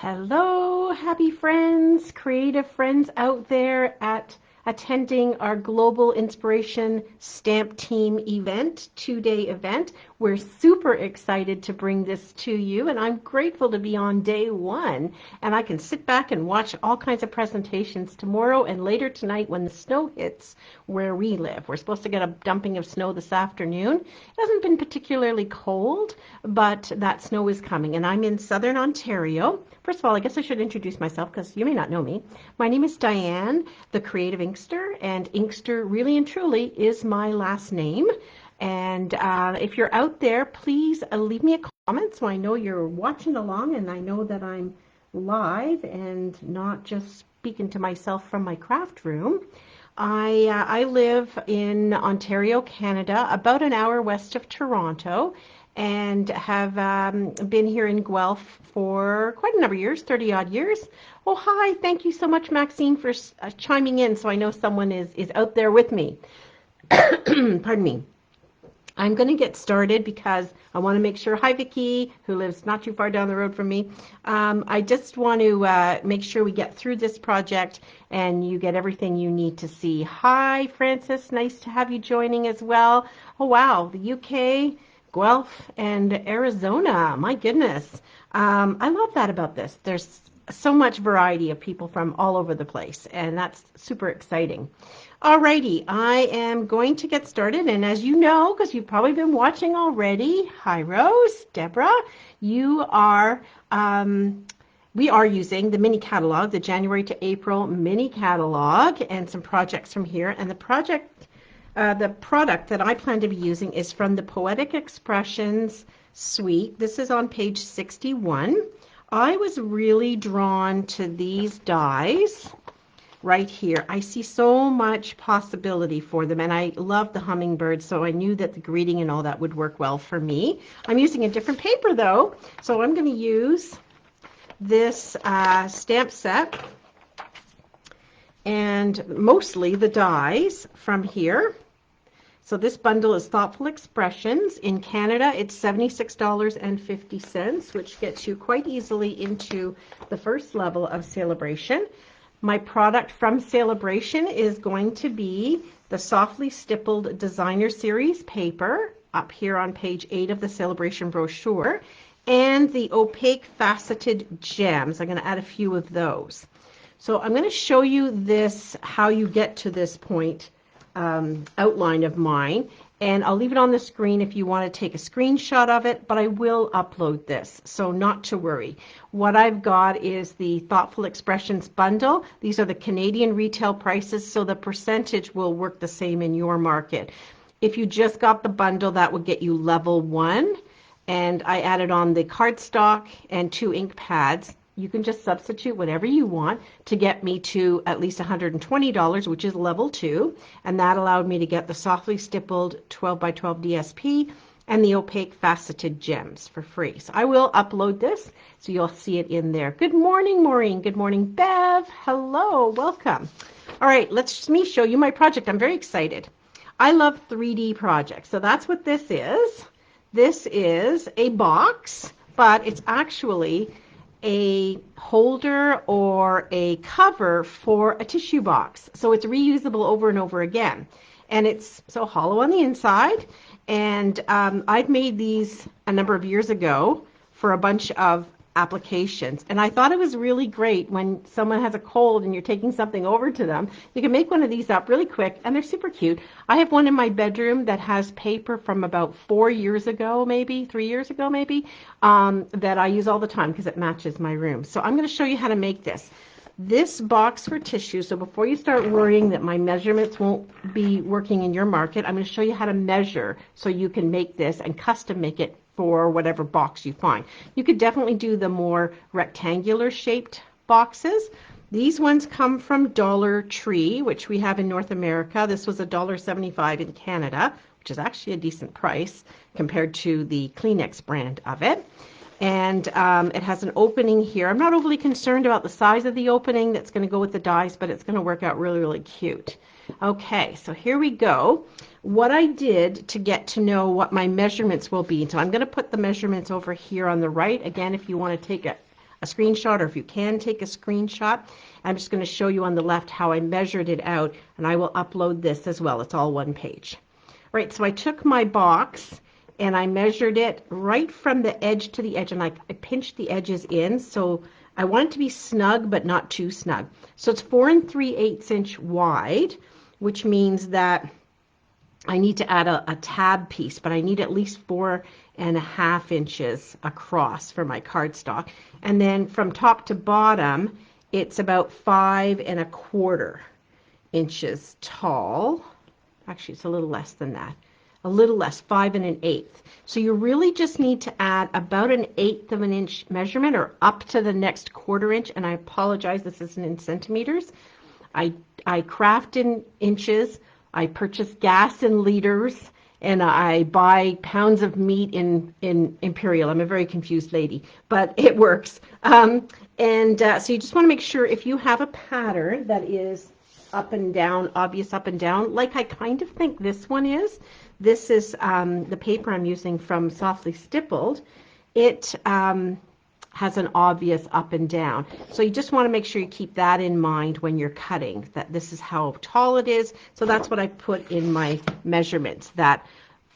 Hello, happy friends, creative friends out there at attending our Global Inspiration Stamp Team event, 2-day event. We're super excited to bring this to you, and I'm grateful to be on day one. And I can sit back and watch all kinds of presentations tomorrow and later tonight when the snow hits where we live. We're supposed to get a dumping of snow this afternoon. It hasn't been particularly cold, but that snow is coming. And I'm in southern Ontario. First of all, I guess I should introduce myself because you may not know me. My name is Diane, the Creative Inkster, and Inkster really and truly is my last name. And if you're out there, please leave me a comment so I know you're watching along and I know that I'm live and not just speaking to myself from my craft room. I live in Ontario, Canada, about an hour west of Toronto, and have been here in Guelph for quite a number of years, 30 odd years. Oh, hi, thank you so much, Maxine, for chiming in so I know someone is out there with me. Pardon me. I'm going to get started because I want to make sure, hi Vicki, who lives not too far down the road from me. I just want to make sure we get through this project and you get everything you need to see. Hi Francis, nice to have you joining as well. Oh wow, the UK, Guelph, and Arizona, my goodness. I love that about this. There's so much variety of people from all over the place, and that's super exciting. Alrighty, I am going to get started, and as you know, because you've probably been watching already, hi Rose, Deborah, we are using the mini catalog, the January to April mini catalog, and some projects from here, and the product that I plan to be using is from the Poetic Expressions suite. This is on page 61. I was really drawn to these dies right here. I see so much possibility for them, and I love the hummingbird, so I knew that the greeting and all that would work well for me. I'm using a different paper though, so I'm going to use this stamp set and mostly the dies from here. So this bundle is Thoughtful Expressions. In Canada, it's $76.50, which gets you quite easily into the first level of Celebration. My product from Celebration is going to be the Softly Stippled Designer Series paper, up here on page 8 of the Celebration brochure, and the Opaque Faceted Gems. I'm going to add a few of those. So I'm going to show you this, how you get to this point. Outline of mine, and I'll leave it on the screen if you want to take a screenshot of it, but I will upload this, so not to worry. What I've got is the Thoughtful Expressions bundle. These are the Canadian retail prices, so the percentage will work the same in your market. If you just got the bundle, that would get you level 1, and I added on the cardstock and 2 ink pads. You can just substitute whatever you want to get me to at least $120, which is level 2. And that allowed me to get the Softly Stippled 12 by 12 DSP and the Opaque Faceted Gems for free. So I will upload this so you'll see it in there. Good morning, Maureen. Good morning, Bev. Hello, welcome. All right, let me show you my project. I'm very excited. I love 3D projects. So that's what this is. This is a box, but it's actually a holder or a cover for a tissue box. So it's reusable over and over again. And it's so hollow on the inside. And I've made these a number of years ago for a bunch of applications. And I thought it was really great when someone has a cold and you're taking something over to them. You can make one of these up really quick, and they're super cute. I have one in my bedroom that has paper from about 4 years ago, maybe 3 years ago, maybe, that I use all the time because it matches my room. So I'm going to show you how to make this. This box for tissue, so before you start worrying that my measurements won't be working in your market, I'm going to show you how to measure so you can make this and custom make it for whatever box you find. You could definitely do the more rectangular shaped boxes. These ones come from Dollar Tree, which we have in North America. This was $1.75 in Canada, which is actually a decent price compared to the Kleenex brand of it. And it has an opening here. I'm not overly concerned about the size of the opening that's going to go with the dies, but it's going to work out really, really cute. Okay, so here we go. What I did to get to know what my measurements will be. So I'm going to put the measurements over here on the right. Again, if you want to take a screenshot, or if you can take a screenshot. I'm just going to show you on the left how I measured it out, and I will upload this as well. It's all one page. All right, so I took my box and I measured it right from the edge to the edge, and I pinched the edges in, so I want it to be snug but not too snug. So it's 4 3/8 inch wide, which means that I need to add a tab piece, but I need at least 4.5 inches across for my cardstock. And then from top to bottom, it's about 5.25 inches tall. Actually, it's a little less than that. A little less, 5 1/8. So you really just need to add about 1/8 of an inch measurement, or up to the next 1/4 inch. And I apologize, this isn't in centimeters. I craft in inches. I purchase gas in liters, and I buy pounds of meat in imperial. I'm a very confused lady, but it works. So you just want to make sure if you have a pattern that is up and down, obvious up and down, like I kind of think this one is. This is the paper I'm using from Softly Stippled. It has an obvious up and down. So you just want to make sure you keep that in mind when you're cutting, that this is how tall it is. So that's what I put in my measurements, that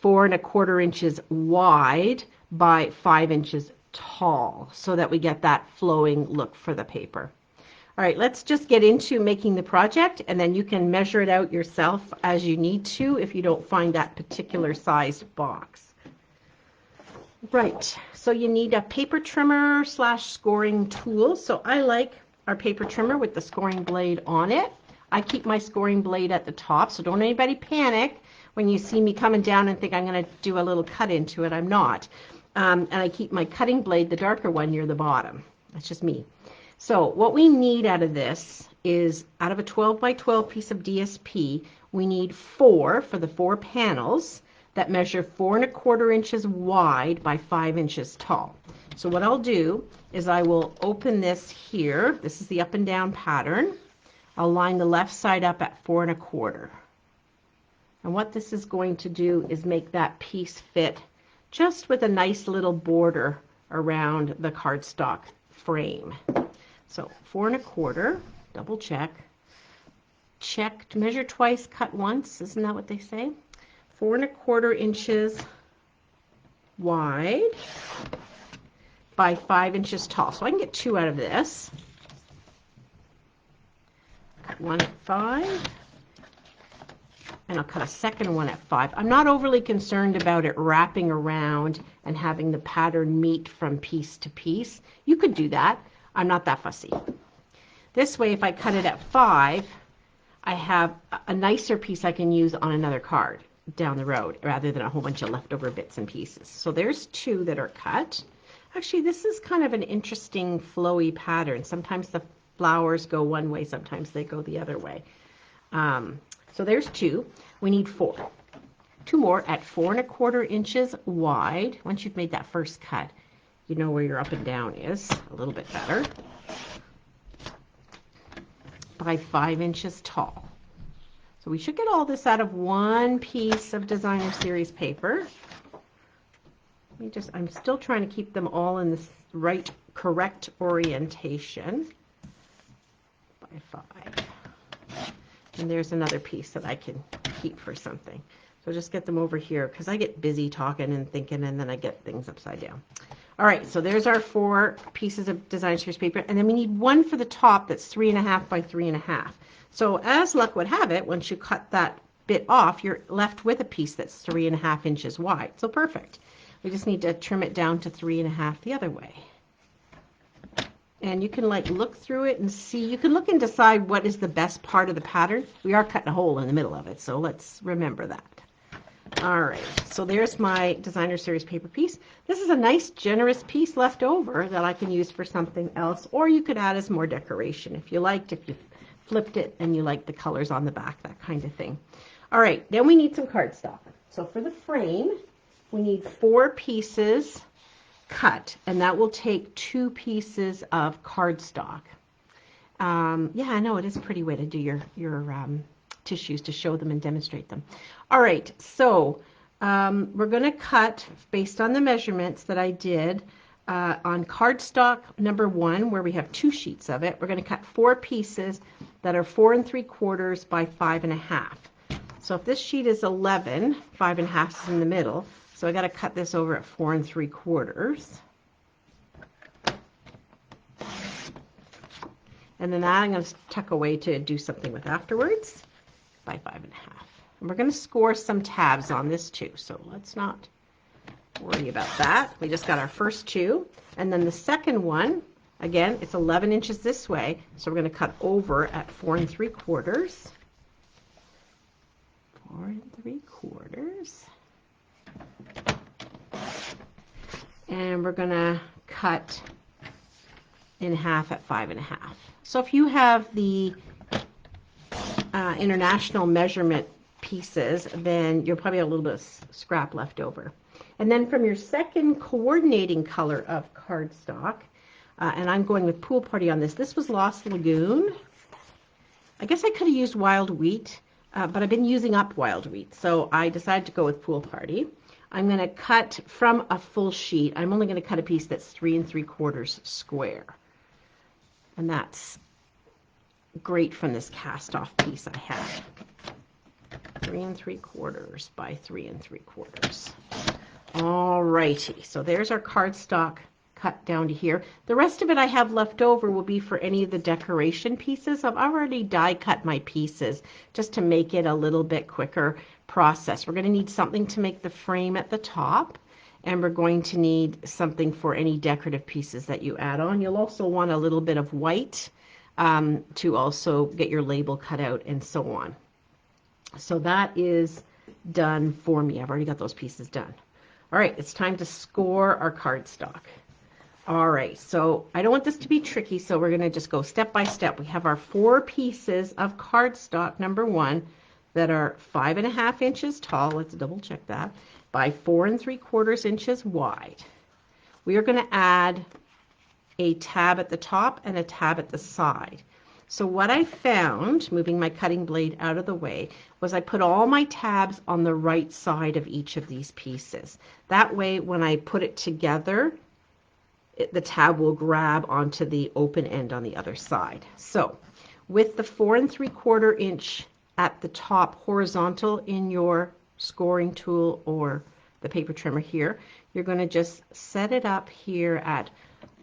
4.25 inches wide by 5 inches tall, so that we get that flowing look for the paper. All right, let's just get into making the project, and then you can measure it out yourself as you need to if you don't find that particular size box. Right, so you need a paper trimmer / scoring tool. So I like our paper trimmer with the scoring blade on it. I keep my scoring blade at the top, so don't anybody panic when you see me coming down and think I'm going to do a little cut into it. I'm not. And I keep my cutting blade, the darker one, near the bottom. That's just me. So what we need out of this is, out of a 12 by 12 piece of DSP, we need 4 for the 4 panels that measure 4.25 inches wide by 5 inches tall. So what I'll do is I will open this here. This is the up and down pattern. I'll line the left side up at 4.25. And what this is going to do is make that piece fit just with a nice little border around the cardstock frame. So 4.25, double check. Check, measure twice, cut once. Isn't that what they say? 4.25 inches wide by 5 inches tall. So I can get 2 out of this. Cut one at 5. And I'll cut a second one at 5. I'm not overly concerned about it wrapping around and having the pattern meet from piece to piece. You could do that. I'm not that fussy. This way, if I cut it at 5, I have a nicer piece I can use on another card down the road, rather than a whole bunch of leftover bits and pieces. So there's 2 that are cut. Actually, this is kind of an interesting flowy pattern. Sometimes the flowers go one way, sometimes they go the other way. So there's 2. We need 4. 2 more at 4.25 inches wide. Once you've made that first cut, you know where your up and down is a little bit better. By 5 inches tall. So we should get all this out of one piece of Designer Series paper. I'm still trying to keep them all in this correct orientation. By 5. And there's another piece that I can keep for something. So just get them over here, because I get busy talking and thinking, and then I get things upside down. All right, so there's our 4 pieces of Designer Series paper, and then we need 1 for the top that's 3.5 by 3.5. So as luck would have it, once you cut that bit off, you're left with a piece that's 3.5 inches wide. So perfect. We just need to trim it down to 3.5 the other way. And you can look through it and see. You can look and decide what is the best part of the pattern. We are cutting a hole in the middle of it, so let's remember that. All right, so there's my Designer Series paper piece. This is a nice, generous piece left over that I can use for something else, or you could add as more decoration if you liked, if you flipped it and you like the colors on the back, that kind of thing. All right, then we need some cardstock. So for the frame, we need 4 pieces cut, and that will take 2 pieces of cardstock. Yeah, I know it is a pretty way to do your tissues, to show them and demonstrate them. All right, so we're going to cut, based on the measurements that I did, on cardstock number 1, where we have 2 sheets of it, we're going to cut 4 pieces that are 4 3/4 by 5 1/2. So if this sheet is 11, 5 1/2 is in the middle, so I got to cut this over at 4 3/4. And then that I'm going to tuck away to do something with afterwards by 5 1/2. And we're going to score some tabs on this too, so let's not worry about that. We just got our first 2, and then the second one, again, it's 11 inches this way, so we're going to cut over at 4 3/4. 4 3/4. And we're going to cut in half at 5 1/2. So if you have the international measurement pieces, then you'll probably have a little bit of scrap left over. And then from your second coordinating color of cardstock, and I'm going with Pool Party on this. This was Lost Lagoon. I guess I could have used Wild Wheat, but I've been using up Wild Wheat, so I decided to go with Pool Party. I'm going to cut from a full sheet. I'm only going to cut a piece that's 3 3/4 square. And that's great from this cast off piece I have. 3 3/4 by 3 3/4. All righty, so there's our cardstock cut down to here. The rest of it I have left over will be for any of the decoration pieces. I've already die cut my pieces just to make it a little bit quicker process. We're going to need something to make the frame at the top, and we're going to need something for any decorative pieces that you add on. You'll also want a little bit of white to also get your label cut out and so on. So that is done for me. I've already got those pieces done. All right, it's time to score our cardstock. All right, so I don't want this to be tricky, so we're going to just go step by step. We have our 4 pieces of cardstock number 1 that are 5 1/2 inches tall. Let's double check that. By 4 3/4 inches wide. We are going to add a tab at the top and a tab at the side. So what I found, moving my cutting blade out of the way, was I put all my tabs on the right side of each of these pieces. That way, when I put it together, the tab will grab onto the open end on the other side. So with the 4 3/4 inch at the top horizontal in your scoring tool or the paper trimmer here, you're going to just set it up here at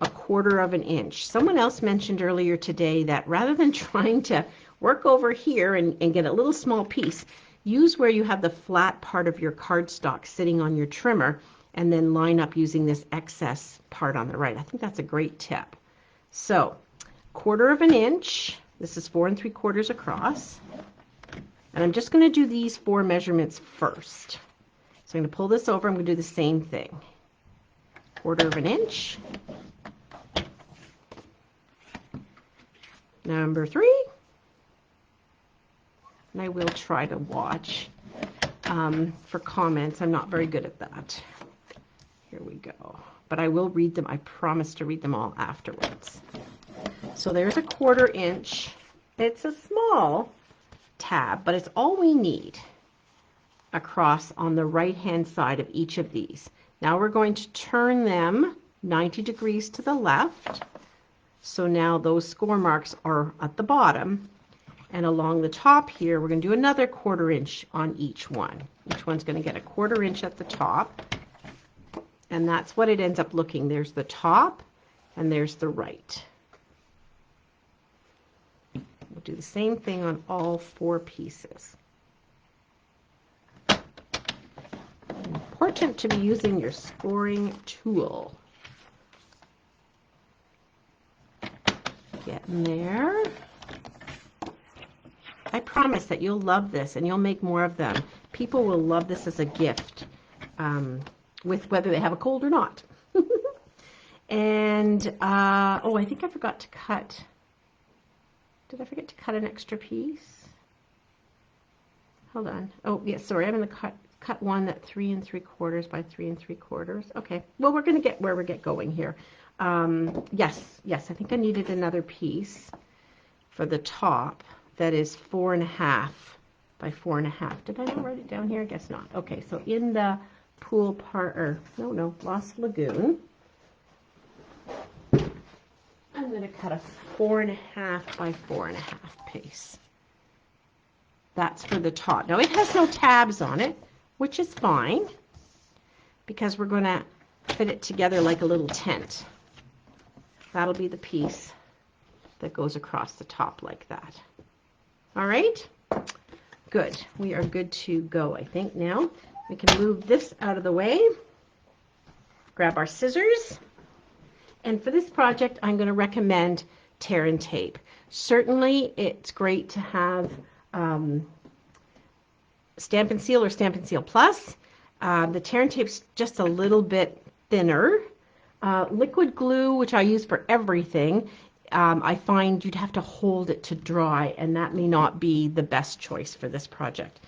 1/4 of an inch. Someone else mentioned earlier today that rather than trying to work over here and get a little small piece, use where you have the flat part of your cardstock sitting on your trimmer and then line up using this excess part on the right. I think that's a great tip. So 1/4 of an inch, this is 4 3/4 across, and I'm just going to do these 4 measurements first. So I'm going to pull this over, I'm going to do the same thing. 1/4 of an inch. Number 3. And I will try to watch for comments. I'm not very good at that. Here we go. But I will read them. I promise to read them all afterwards. So there's a 1/4 inch. It's a small tab, but it's all we need across on the right-hand side of each of these. Now we're going to turn them 90 degrees to the left. So now those score marks are at the bottom. And along the top here, we're going to do another 1/4 inch on each one. Each one's going to get a 1/4 inch at the top. And that's what it ends up looking. There's the top and there's the right. We'll do the same thing on all 4 pieces. Important to be using your scoring tool. Get in there. I promise that you'll love this and you'll make more of them. People will love this as a gift, with whether they have a cold or not. And, oh, I think I forgot to cut. Did I forget to cut an extra piece? Hold on. Oh, yes, sorry. I'm going to cut one at 3 3/4 by 3 3/4. Okay. Well, we're going to get where we get going here. Yes, I think I needed another piece for the top that is 4 1/2 by 4 1/2. Did I not write it down here? I guess not. Okay, so in the pool part, or no, Lost Lagoon, I'm going to cut a 4.5 by 4.5 piece. That's for the top. Now it has no tabs on it, which is fine because we're going to fit it together like a little tent. That'll be the piece that goes across the top like that. All right, good. We are good to go, I think. Now we can move this out of the way, grab our scissors, and for this project I'm going to recommend tear and tape. Certainly it's great to have Stampin' Seal or Stampin' Seal Plus. The tear and tape's just a little bit thinner. Liquid glue, which I use for everything, I find you'd have to hold it to dry, and that may not be the best choice for this project.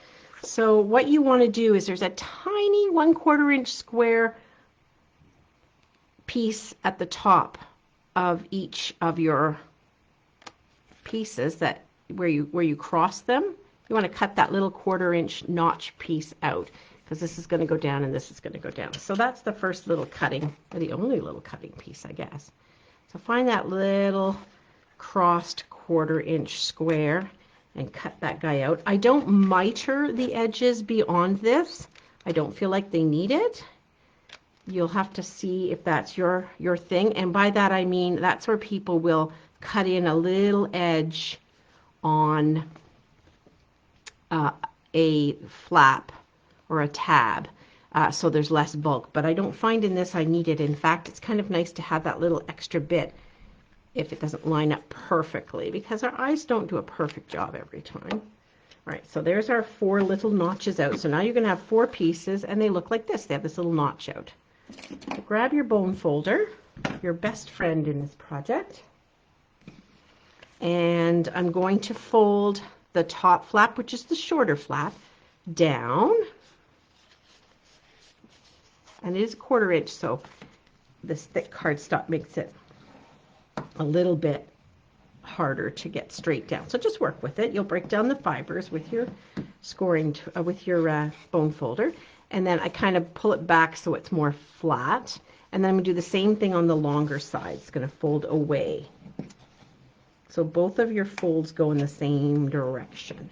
So what you want to do is there's a tiny 1/4 inch square piece at the top of each of your pieces that where you cross them. You want to cut that little 1/4 inch notch piece out because this is going to go down and this is going to go down. So that's the first little cutting, or the only little cutting piece, I guess. So find that little crossed 1/4 inch square and cut that guy out. I don't miter the edges beyond this. I don't feel like they need it. You'll have to see if that's your thing. And by that I mean that's where people will cut in a little edge on a flap or a tab. So there's less bulk, but I don't find in this I need it. In fact, it's kind of nice to have that little extra bit if it doesn't line up perfectly, because our eyes don't do a perfect job every time. All right, so there's our 4 little notches out. So now you're going to have 4 pieces, and they look like this. They have this little notch out. So grab your bone folder, your best friend in this project, and I'm going to fold the top flap, which is the shorter flap, down. And it is 1/4 inch, so this thick cardstock makes it a little bit harder to get straight down. So just work with it. You'll break down the fibers with your scoring, with your bone folder, and then I kind of pull it back so it's more flat. And then I'm going to do the same thing on the longer side. It's going to fold away. So both of your folds go in the same direction.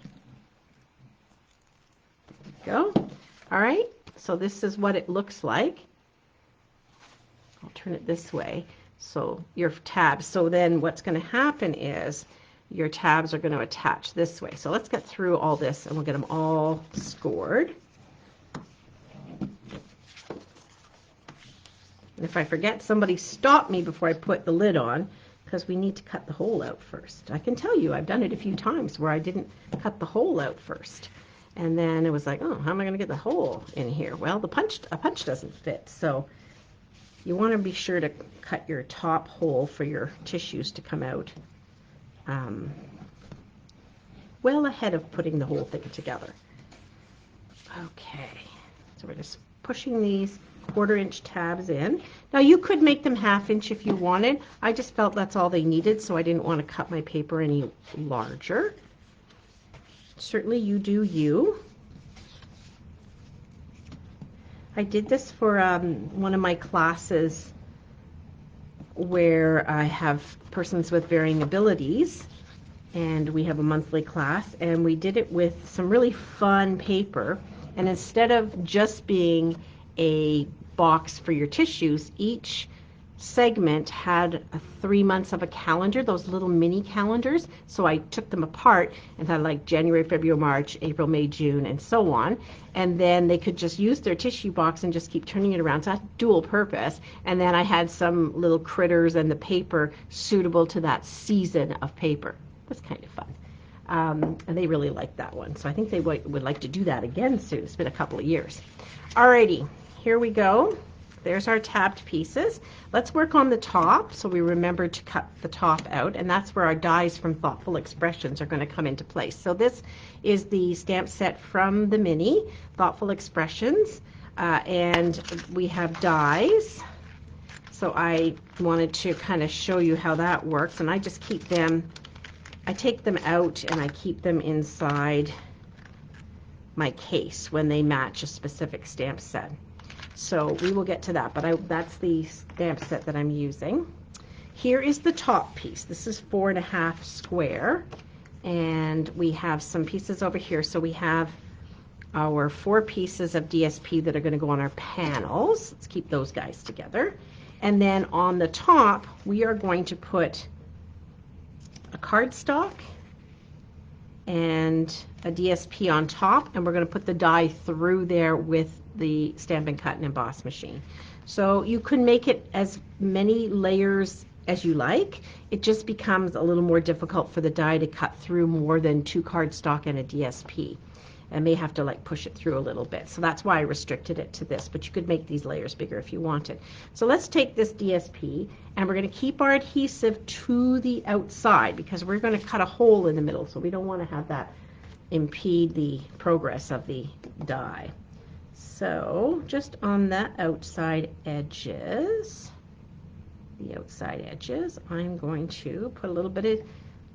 There you go. All right. So this is what it looks like. I'll turn it this way. So your tabs. So then what's going to happen is your tabs are going to attach this way. So let's get through all this and we'll get them all scored. And if I forget, somebody stop me before I put the lid on, because we need to cut the hole out first. I can tell you I've done it a few times where I didn't cut the hole out first. And then it was like, oh, how am I going to get the hole in here? Well, a punch doesn't fit. So you want to be sure to cut your top hole for your tissues to come out well ahead of putting the whole thing together. Okay, so we're just pushing these 1/4 inch tabs in. Now you could make them 1/2 inch if you wanted. I just felt that's all they needed, so I didn't want to cut my paper any larger. Certainly you do you. I did this for one of my classes where I have persons with varying abilities, and we have a monthly class, and we did it with some really fun paper. And instead of just being a box for your tissues, each segment had 3 months of a calendar, those little mini calendars. So I took them apart and had like January, February, March, April, May, June, and so on. And then they could just use their tissue box and just keep turning it around. So that's dual purpose. And then I had some little critters and the paper suitable to that season of paper. That's kind of fun. And they really liked that one. So I think they would like to do that again soon. It's been a couple of years. Alrighty, here we go. There's our tabbed pieces. Let's work on the top, so we remember to cut the top out, and that's where our dies from Thoughtful Expressions are going to come into place. So this is the stamp set from the mini, Thoughtful Expressions, and we have dies. So I wanted to kind of show you how that works, and I just keep them, I take them out and I keep them inside my case when they match a specific stamp set. So we will get to that, but that's the stamp set that I'm using. here is the top piece. This is 4.5 square, and we have some pieces over here. So we have our 4 pieces of DSP that are going to go on our panels. Let's keep those guys together. And then on the top, we are going to put a cardstock and a DSP on top, and we're going to put the die through there with the Stampin' Cut and Emboss machine. So you can make it as many layers as you like. It just becomes a little more difficult for the die to cut through more than 2 cardstock and a DSP. I may have to like push it through a little bit. So that's why I restricted it to this, but you could make these layers bigger if you wanted. So let's take this DSP, and we're going to keep our adhesive to the outside because we're going to cut a hole in the middle, so we don't want to have that impede the progress of the die. So just on the outside edges, I'm going to put a little bit of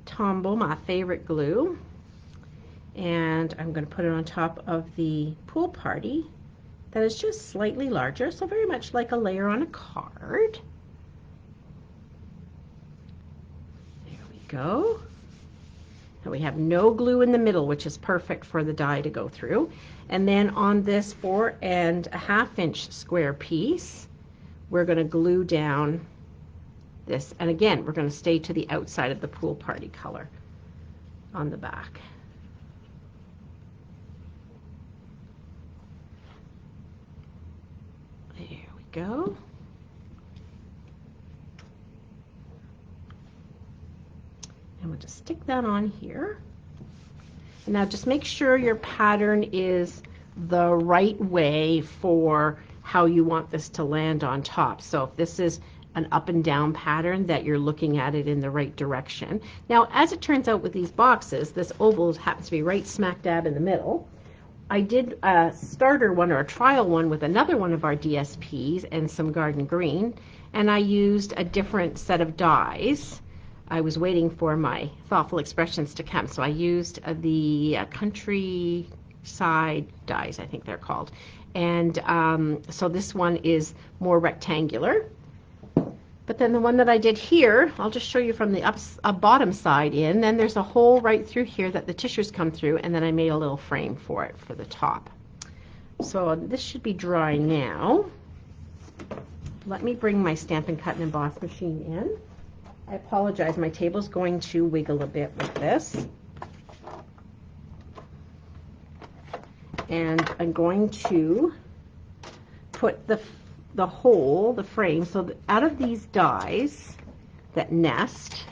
Tombow, my favorite glue, and I'm going to put it on top of the pool party that is just slightly larger, so very much like a layer on a card. There we go. And we have no glue in the middle, which is perfect for the die to go through. And then on this 4.5 inch square piece, we're going to glue down this. And again, we're going to stay to the outside of the pool party color on the back. There we go. And we'll just stick that on here. And now just make sure your pattern is the right way for how you want this to land on top. So if this is an up and down pattern, that you're looking at it in the right direction. Now, as it turns out with these boxes, this oval happens to be right smack dab in the middle. I did a starter one or a trial one with another one of our DSPs and some garden green, and I used a different set of dies. I was waiting for my thoughtful expressions to come, so I used the countryside dies, I think they're called. And so this one is more rectangular. But then the one that I did here, I'll just show you from the bottom side in. Then there's a hole right through here that the tissues come through, and then I made a little frame for it for the top. So this should be dry now. Let me bring my Stampin' Cut and Emboss machine in. I apologize, my table's going to wiggle a bit with this. And I'm going to put the hole, the frame, so that out of these dies that nest,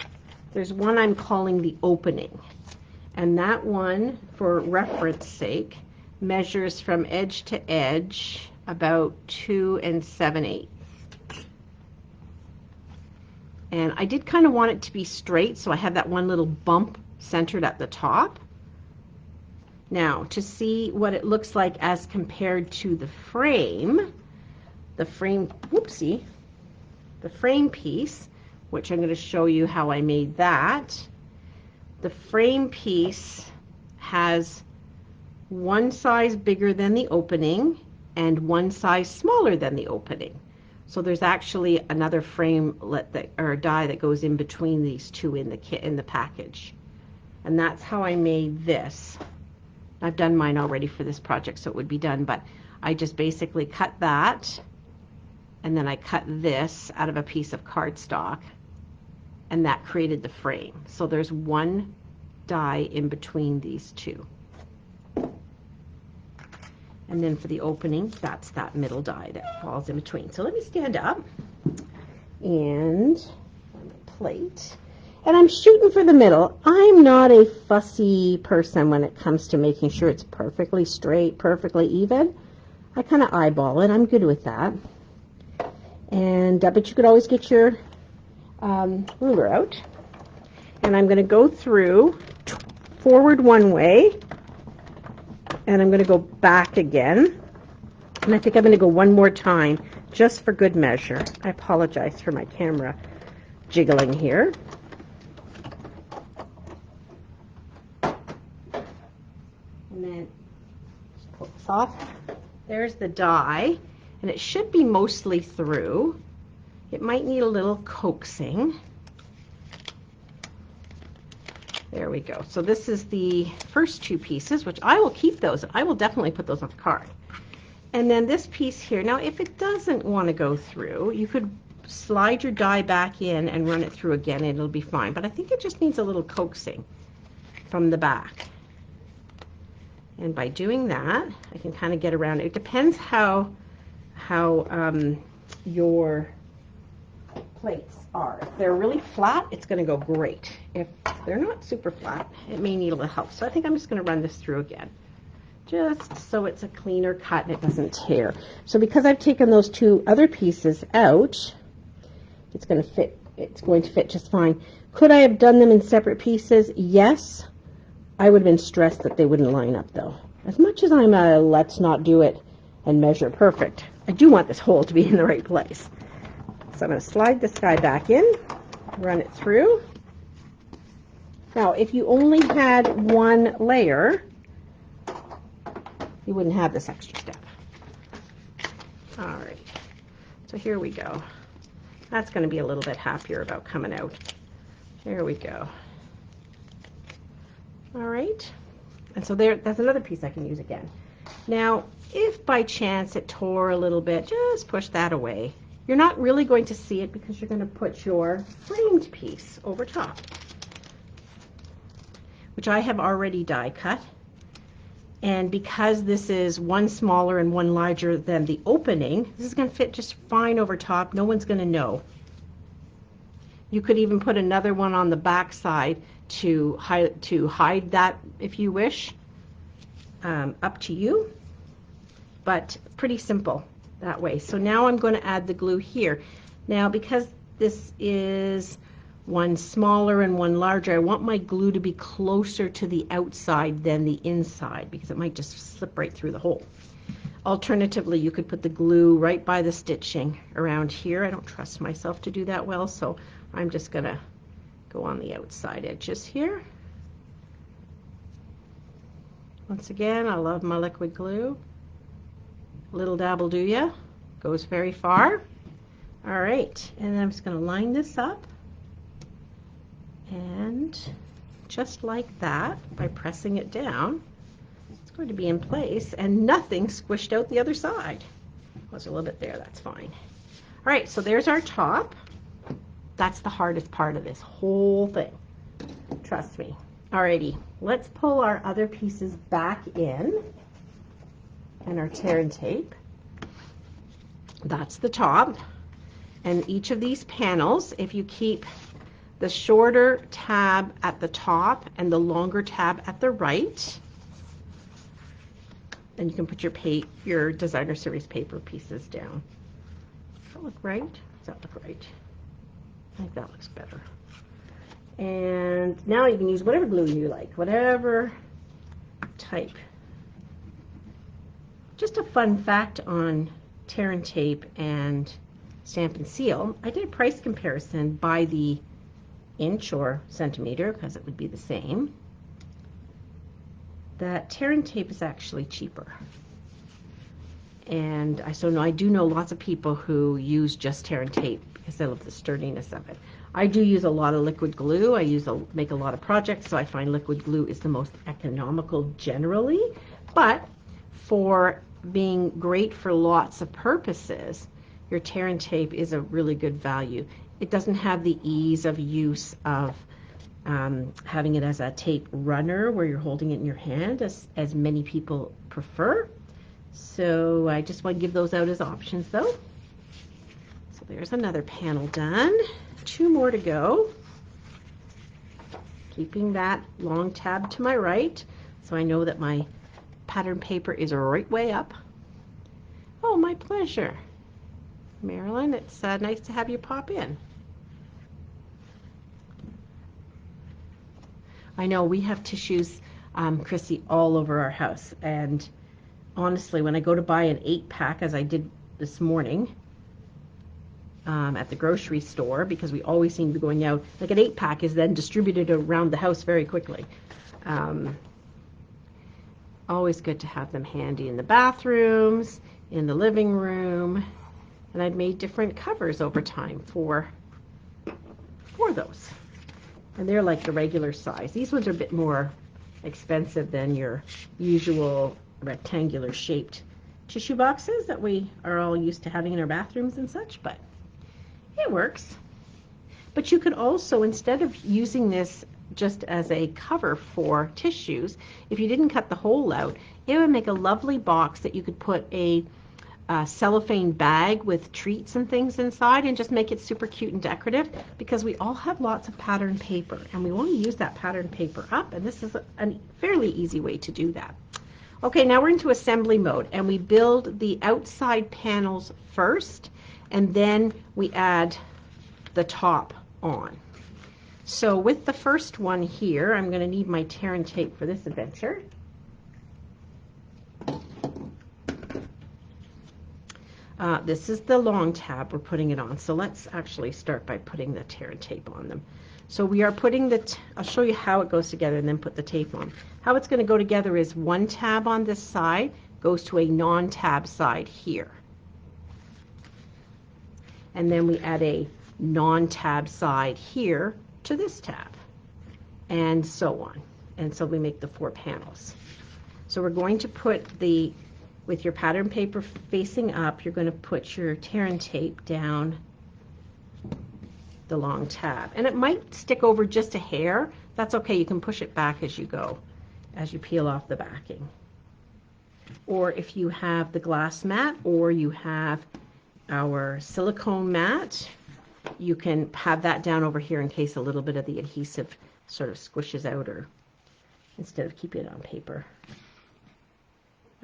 there's one I'm calling the opening. And that one, for reference sake, measures from edge to edge about 2 7/8. And I did kind of want it to be straight, so I have that one little bump centered at the top. Now, to see what it looks like as compared to the frame piece, which I'm going to show you how I made that. The frame piece has one size bigger than the opening and one size smaller than the opening. So there's actually another frame or die that goes in between these two in the kit, in the package. And that's how I made this. I've done mine already for this project, so it would be done, but I just basically cut that, and then I cut this out of a piece of cardstock, and that created the frame. So there's one die in between these two. And then for the opening, that's that middle die that falls in between. So let me stand up and on my plate. And I'm shooting for the middle. I'm not a fussy person when it comes to making sure it's perfectly straight, perfectly even. I kind of eyeball it. I'm good with that. And but you could always get your ruler out. And I'm going to go through forward one way, and I'm going to go back again. And I think I'm going to go one more time just for good measure. I apologize for my camera jiggling here. And then just pull this off. There's the die, and it should be mostly through. It might need a little coaxing. There we go. So this is the first two pieces, which I will keep those. I will definitely put those on the card. And then this piece here. Now, if it doesn't want to go through, you could slide your die back in and run it through again, and it'll be fine. But I think it just needs a little coaxing from the back. And by doing that, I can kind of get around it. It depends how your plates are. If they're really flat, it's going to go great. If they're not super flat, it may need a little help. So I think I'm just going to run this through again, just so it's a cleaner cut and it doesn't tear. So because I've taken those two other pieces out, it's going to fit. It's going to fit just fine. Could I have done them in separate pieces? Yes. I would have been stressed that they wouldn't line up, though. As much as I'm a let's not do it and measure perfect, I do want this hole to be in the right place. So I'm going to slide this guy back in, run it through. Now, if you only had one layer, you wouldn't have this extra step. All right, so here we go. That's going to be a little bit happier about coming out. There we go. All right, and so that's another piece I can use again. Now, if by chance it tore a little bit, just push that away. You're not really going to see it because you're going to put your framed piece over top, which I have already die cut. And because this is one smaller and one larger than the opening, this is going to fit just fine over top. No one's going to know. You could even put another one on the back side to hide that if you wish. Up to you, but pretty simple that way. So now I'm going to add the glue here. Now, because this is one smaller and one larger, I want my glue to be closer to the outside than the inside because it might just slip right through the hole. Alternatively, you could put the glue right by the stitching around here. I don't trust myself to do that well, so I'm just going to go on the outside edges here. Once again, I love my liquid glue. Little dab will do ya. Goes very far. All right, and I'm just going to line this up. And just like that, by pressing it down, it's going to be in place and nothing squished out the other side. Was a little bit there, that's fine. All right, so there's our top. That's the hardest part of this whole thing. Trust me. Alrighty, let's pull our other pieces back in and our tear and tape. That's the top. And each of these panels, if you keep the shorter tab at the top and the longer tab at the right, then you can put your designer series paper pieces down. Does that look right? Does that look right? I think that looks better. And now you can use whatever glue you like, whatever type. Just a fun fact on tear and tape and stamp and seal. I did a price comparison by the inch or centimeter because it would be the same. That tear and tape is actually cheaper. And I do know lots of people who use just tear and tape because they love the sturdiness of it. I do use a lot of liquid glue. Make a lot of projects, so I find liquid glue is the most economical generally. But for being great for lots of purposes, your tear and tape is a really good value. It doesn't have the ease of use of having it as a tape runner where you're holding it in your hand as many people prefer. So I just want to give those out as options though. So there's another panel done. 2 more to go. Keeping that long tab to my right so I know that my pattern paper is right way up. Oh, my pleasure. Marilyn, it's nice to have you pop in. I know we have tissues, Chrissy, all over our house, and honestly, when I go to buy an 8-pack, as I did this morning, at the grocery store, because we always seem to be going out, like an 8-pack is then distributed around the house very quickly. Always good to have them handy in the bathrooms, in the living room, And I've made different covers over time for those. And they're like the regular size. These ones are a bit more expensive than your usual rectangular shaped tissue boxes that we are all used to having in our bathrooms and such, but it works. But you could also, instead of using this just as a cover for tissues, if you didn't cut the hole out, it would make a lovely box that you could put a cellophane bag with treats and things inside and just make it super cute and decorative, because we all have lots of pattern paper and we want to use that pattern paper up, and this is a fairly easy way to do that. Okay, now we're into assembly mode, and we build the outside panels first, and then we add the top on. So with the first one here, I'm going to need my tear and tape for this adventure. This is the long tab we're putting it on, so let's actually start by putting the tear and tape on them. So we are putting I'll show you how it goes together and then put the tape on. How it's going to go together is one tab on this side goes to a non-tab side here. And then we add a non-tab side here to this tab, and so on. And so we make the 4 panels. So we're going to put with your pattern paper facing up, you're going to put your tear and tape down the long tab. And it might stick over just a hair. That's okay. You can push it back as you go, as you peel off the backing. Or if you have the glass mat, or you have our silicone mat, you can have that down over here in case a little bit of the adhesive sort of squishes out, or instead of keeping it on paper.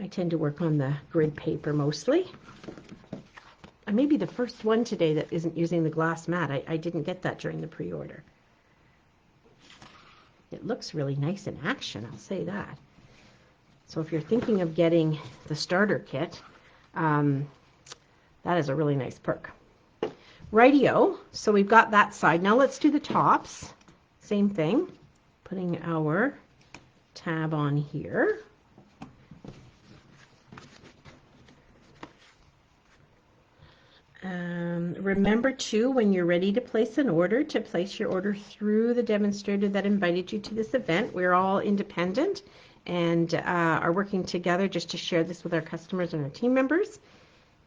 I tend to work on the grid paper mostly. I may be the first one today that isn't using the glass mat. I didn't get that during the pre-order. It looks really nice in action, I'll say that. So if you're thinking of getting the starter kit, that is a really nice perk. Rightio, so we've got that side. Now let's do the tops. Same thing, putting our tab on here. Remember too, when you're ready to place an order, to place your order through the demonstrator that invited you to this event. We're all independent and are working together just to share this with our customers and our team members,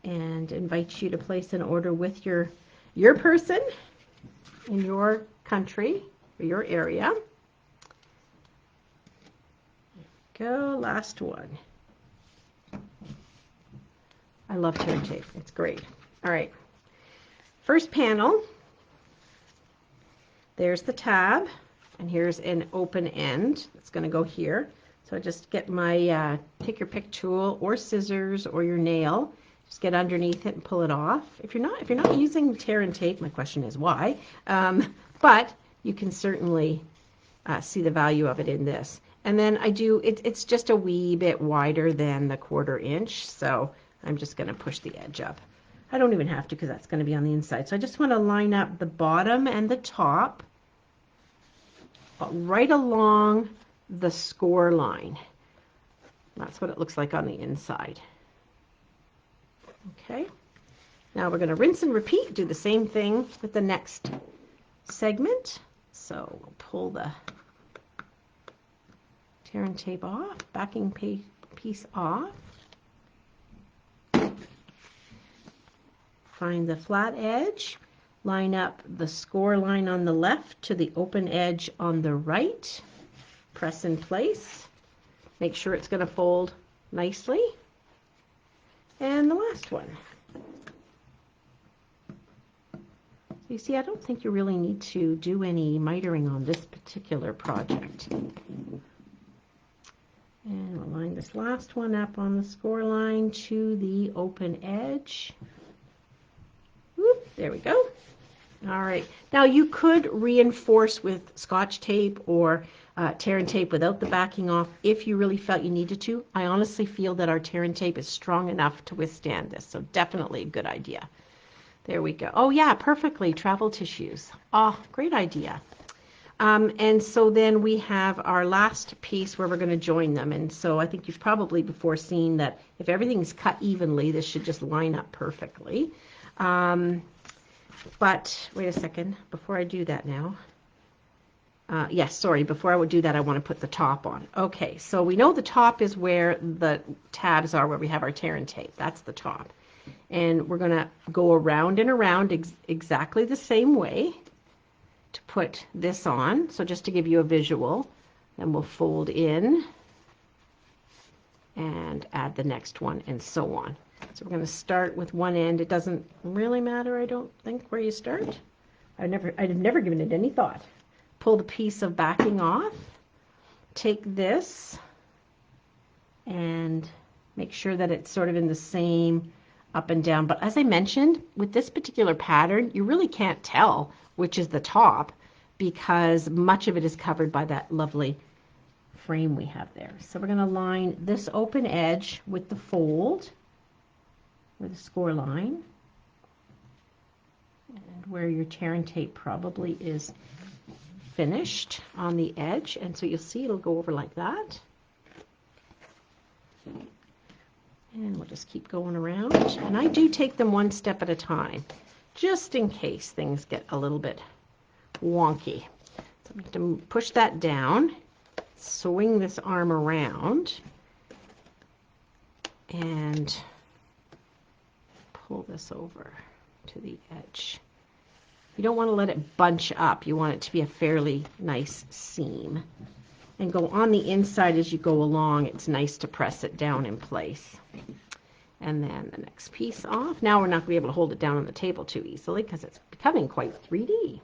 and invite you to place an order with your person in your country or your area. Go, last one. I love tear and tape. It's great. All right, first panel, there's the tab, and here's an open end that's going to go here. So just get my pick your pick tool or scissors or your nail, just get underneath it and pull it off. If you're not using tear and tape, my question is why, but you can certainly see the value of it in this. And then it's just a wee bit wider than the 1/4 inch, so I'm just going to push the edge up. I don't even have to, because that's going to be on the inside. So I just want to line up the bottom and the top right along the score line. That's what it looks like on the inside. Okay. Now we're going to rinse and repeat, do the same thing with the next segment. So we'll pull the tear and tape off, backing piece off. Find the flat edge, line up the score line on the left to the open edge on the right, press in place, make sure it's going to fold nicely, and the last one. So you see, I don't think you really need to do any mitering on this particular project. And we'll line this last one up on the score line to the open edge. Whoop, there we go. All right. Now you could reinforce with Scotch tape or tear and tape without the backing off if you really felt you needed to. I honestly feel that our tear and tape is strong enough to withstand this, so definitely a good idea. There we go. Oh yeah, perfectly. Travel tissues. Oh, great idea. And so then we have our last piece where we're going to join them. And so I think you've probably before seen that if everything's cut evenly, this should just line up perfectly. But wait a second, before I do that now. Yes, sorry, before I would do that, I want to put the top on. Okay, so we know the top is where the tabs are, where we have our tear and tape. That's the top. And we're going to go around and around exactly the same way to put this on. So just to give you a visual, then we'll fold in and add the next one and so on. So we're going to start with one end. It doesn't really matter, I don't think, where you start. I'd never given it any thought. Pull the piece of backing off, take this, and make sure that it's sort of in the same up and down. But as I mentioned, with this particular pattern, you really can't tell which is the top because much of it is covered by that lovely frame we have there. So we're going to line this open edge with the fold, or the score line, and where your tear and tape probably is finished on the edge, and so you'll see it'll go over like that. And we'll just keep going around, and I do take them one step at a time just in case things get a little bit wonky. So I'm going to push that down, swing this arm around, and pull this over to the edge. You don't want to let it bunch up. You want it to be a fairly nice seam. And go on the inside as you go along. It's nice to press it down in place. And then the next piece off. Now we're not going to be able to hold it down on the table too easily because it's becoming quite 3D.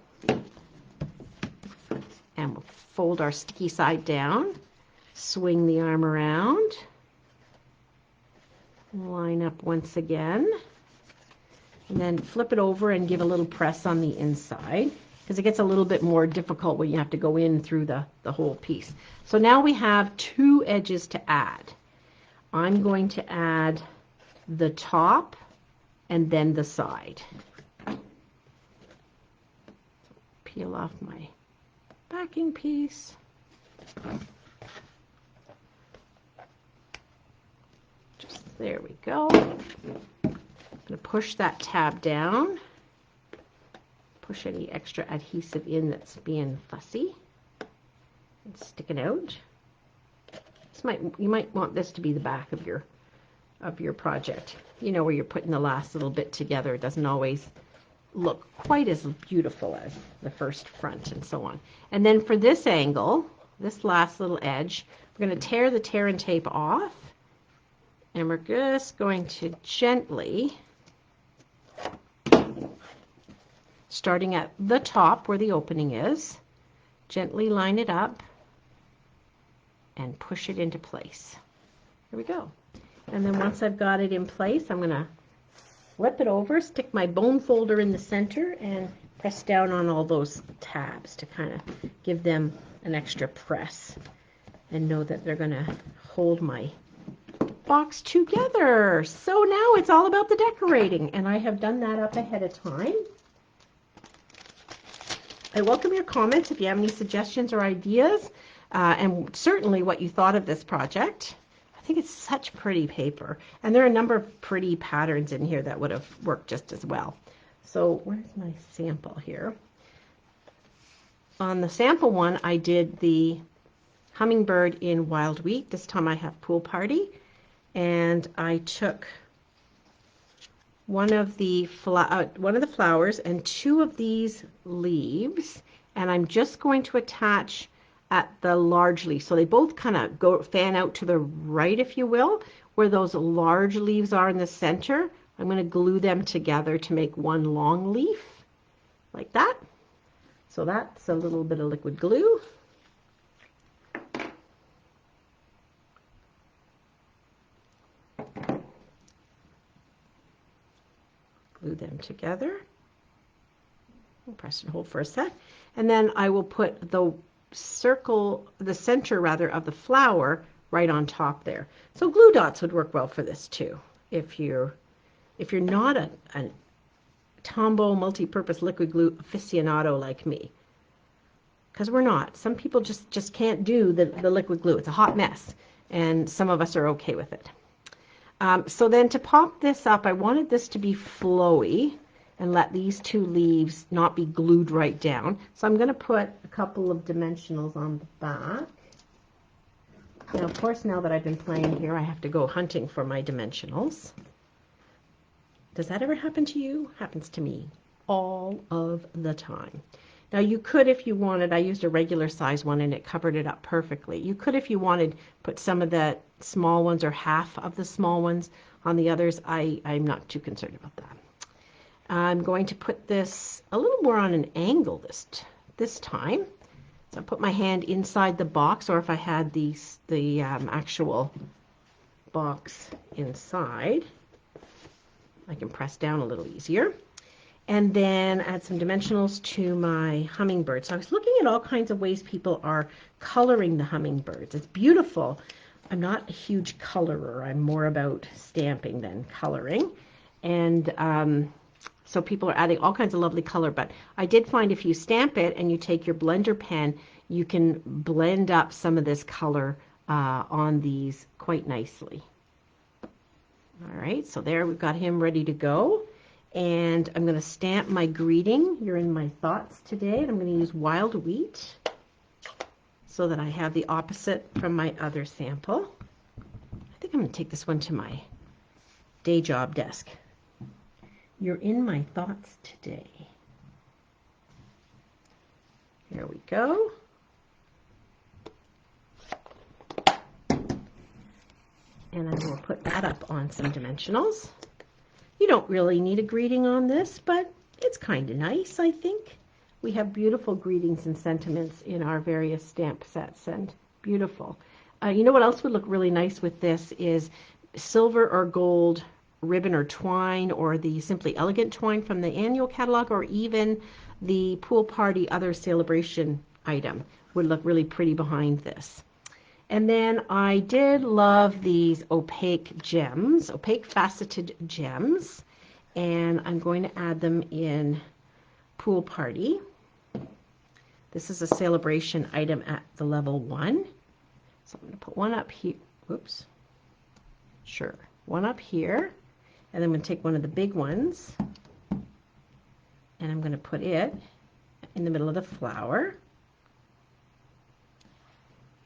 And we'll fold our sticky side down, swing the arm around, line up once again, and then flip it over and give a little press on the inside because it gets a little bit more difficult when you have to go in through the whole piece. So now we have two edges to add. I'm going to add the top and then the side. Peel off my backing piece. Just there we go. I'm going to push that tab down, push any extra adhesive in that's being fussy and sticking out. You might want this to be the back of your project. You know, where you're putting the last little bit together. It doesn't always look quite as beautiful as the first front and so on. And then for this angle, this last little edge, we're going to tear the tear and tape off, and we're just going to gently, starting at the top where the opening is, gently line it up and push it into place. Here we go. And then once I've got it in place, I'm going to flip it over, stick my bone folder in the center, and press down on all those tabs to kind of give them an extra press and know that they're going to hold my box together. So now it's all about the decorating, and I have done that up ahead of time. I welcome your comments if you have any suggestions or ideas, and certainly what you thought of this project. I think it's such pretty paper, and there are a number of pretty patterns in here that would have worked just as well. So where's my sample here? On the sample one, I did the hummingbird in Wild Wheat. This time I have Pool Party, and I took one of the flowers and two of these leaves, and I'm just going to attach at the large leaf. So they both kind of fan out to the right, if you will, where those large leaves are in the center. I'm going to glue them together to make one long leaf, like that. So that's a little bit of liquid glue. Glue them together. I'll press and hold for a sec. And then I will put the center of the flower right on top there. So glue dots would work well for this too. If you're not a Tombow multi-purpose liquid glue aficionado like me, because we're not. Some people just can't do the liquid glue. It's a hot mess, and some of us are okay with it. So then to pop this up, I wanted this to be flowy. and let these two leaves not be glued right down. So I'm going to put a couple of dimensionals on the back. Now, of course, now that I've been playing here, I have to go hunting for my dimensionals. Does that ever happen to you? Happens to me all of the time. Now you could, if you wanted, I used a regular size one and it covered it up perfectly. You could, if you wanted, put some of the small ones or half of the small ones on the others. I'm not too concerned about that. I'm going to put this a little more on an angle this time. So I put my hand inside the box, or if I had the actual box inside, I can press down a little easier. And then add some dimensionals to my hummingbird. So I was looking at all kinds of ways people are coloring the hummingbirds. It's beautiful. I'm not a huge colorer. I'm more about stamping than coloring. And so people are adding all kinds of lovely color. But I did find if you stamp it and you take your blender pen, you can blend up some of this color on these quite nicely. All right, so there we've got him ready to go. And I'm going to stamp my greeting. You're in my thoughts today. And I'm going to use wild wheat so that I have the opposite from my other sample. I think I'm going to take this one to my day job desk. You're in my thoughts today. Here we go. And I will put that up on some dimensionals. You don't really need a greeting on this, but it's kind of nice, I think. We have beautiful greetings and sentiments in our various stamp sets, and beautiful. You know what else would look really nice with this is silver or gold ribbon or twine, or the Simply Elegant twine from the annual catalog, or even the pool party other celebration item would look really pretty behind this. And then I did love these opaque gems, opaque faceted gems, and I'm going to add them in Pool Party. This is a celebration item at the level 1. So I'm going to put one up here. Whoops. Sure. One up here. And then I'm going to take one of the big ones, and I'm going to put it in the middle of the flower,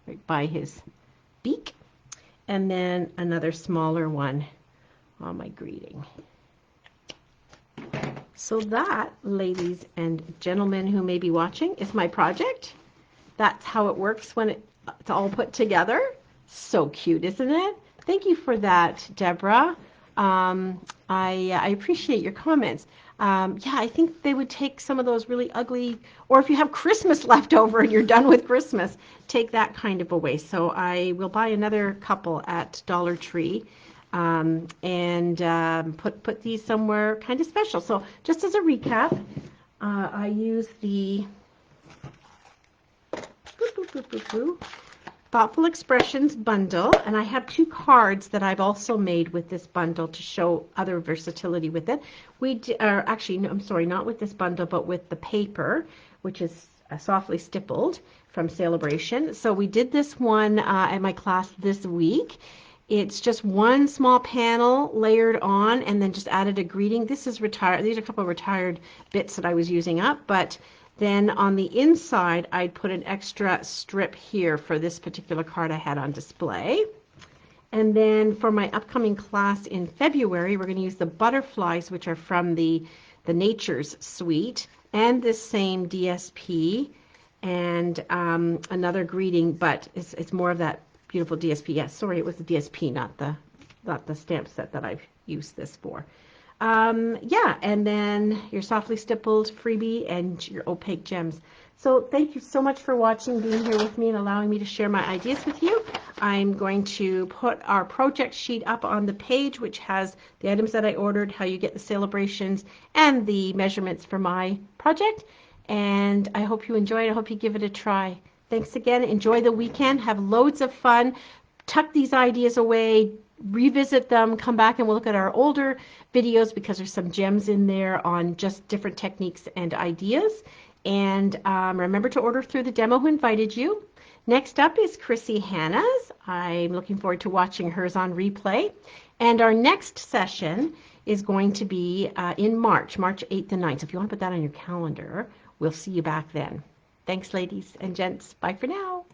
right by his beak, and then another smaller one on my greeting. So that, ladies and gentlemen who may be watching, is my project. That's how it works when it's all put together. So cute, isn't it? Thank you for that, Deborah. I appreciate your comments. Yeah, I think they would take some of those really ugly, or if you have Christmas left over and you're done with Christmas, take that kind of away. So I will buy another couple at Dollar Tree and put these somewhere kind of special. So just as a recap, I use the Thoughtful Expressions bundle, and I have 2 cards that I've also made with this bundle to show other versatility with it. Actually, no, I'm sorry, not with this bundle, but with the paper, which is softly stippled from Celebration. So we did this one at my class this week. It's just one small panel layered on, and then just added a greeting. This is retired. These are a couple of retired bits that I was using up, but then on the inside, I'd put an extra strip here for this particular card I had on display. And then for my upcoming class in February, we're going to use the butterflies, which are from the Natures Suite, and this same DSP, and another greeting, but it's more of that beautiful DSP. Yes, sorry, it was the DSP, not the stamp set that I've used this for. Yeah, and then your softly stippled freebie and your opaque gems. So thank you so much for watching, being here with me, and allowing me to share my ideas with you. I'm going to put our project sheet up on the page, which has the items that I ordered, how you get the celebrations, and the measurements for my project. And I hope you enjoy it. I hope you give it a try. Thanks again. Enjoy the weekend. Have loads of fun. Tuck these ideas away. Revisit them, come back, and we'll look at our older videos because there's some gems in there on just different techniques and ideas. And remember to order through the demo who invited you. Next up is Chrissy Hanna's. I'm looking forward to watching hers on replay. And our next session is going to be in March 8th and 9th. So if you want to put that on your calendar, we'll see you back then. Thanks, ladies and gents. Bye for now.